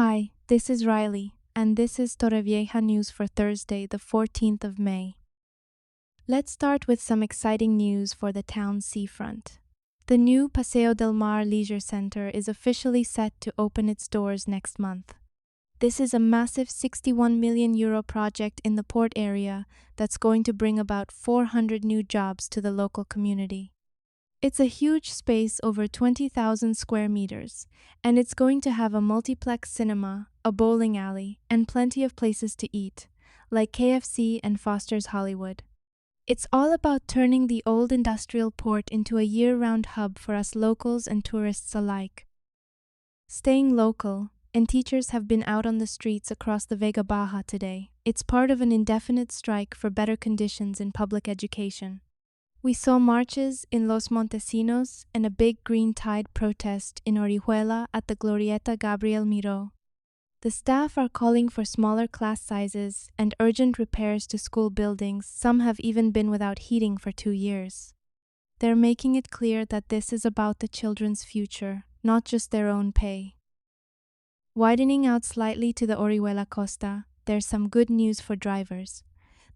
Hi, this is Riley, and this is Torrevieja news for Thursday, the 14th of May. Let's start with some exciting news for the town's seafront. The new Paseo del Mar Leisure Center is officially set to open its doors next month. This is a massive €61 million project in the port area that's going to bring about 400 new jobs to the local community. It's a huge space, over 20,000 square meters, and it's going to have a multiplex cinema, a bowling alley, and plenty of places to eat, like KFC and Foster's Hollywood. It's all about turning the old industrial port into a year-round hub for us locals and tourists alike. Staying local, and teachers have been out on the streets across the Vega Baja today. It's part of an indefinite strike for better conditions in public education. We saw marches in Los Montesinos and a big green tide protest in Orihuela at the Glorieta Gabriel Miró. The staff are calling for smaller class sizes and urgent repairs to school buildings. Some have even been without heating for 2 years. They're making it clear that this is about the children's future, not just their own pay. Widening out slightly to the Orihuela Costa, there's some good news for drivers.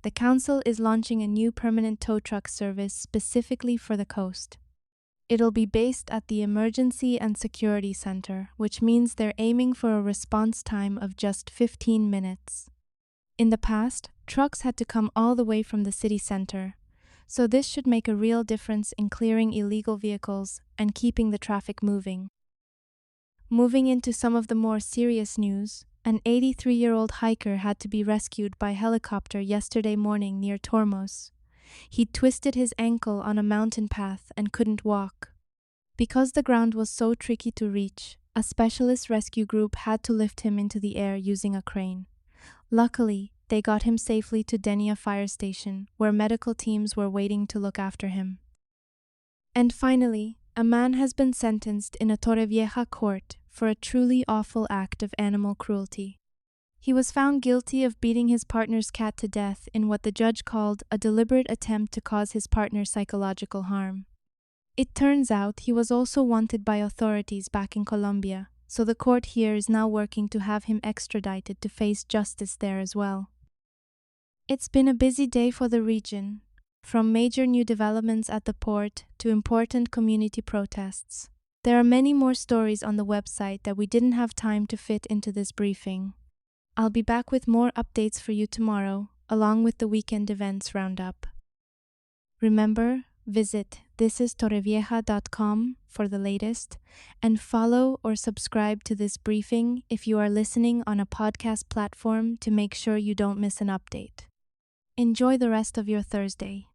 The council is launching a new permanent tow truck service specifically for the coast. It'll be based at the Emergency and Security Center, which means they're aiming for a response time of just 15 minutes. In the past, trucks had to come all the way from the city center, so this should make a real difference in clearing illegal vehicles and keeping the traffic moving. Moving into some of the more serious news, an 83-year-old hiker had to be rescued by helicopter yesterday morning near Tormos. He'd twisted his ankle on a mountain path and couldn't walk. Because the ground was so tricky to reach, a specialist rescue group had to lift him into the air using a crane. Luckily, they got him safely to Denia Fire Station, where medical teams were waiting to look after him. And finally, a man has been sentenced in a Torrevieja court for a truly awful act of animal cruelty. He was found guilty of beating his partner's cat to death in what the judge called a deliberate attempt to cause his partner psychological harm. It turns out he was also wanted by authorities back in Colombia, so the court here is now working to have him extradited to face justice there as well. It's been a busy day for the region, from major new developments at the port to important community protests. There are many more stories on the website that we didn't have time to fit into this briefing. I'll be back with more updates for you tomorrow, along with the weekend events roundup. Remember, visit thisistorrevieja.com for the latest, and follow or subscribe to this briefing if you are listening on a podcast platform to make sure you don't miss an update. Enjoy the rest of your Thursday.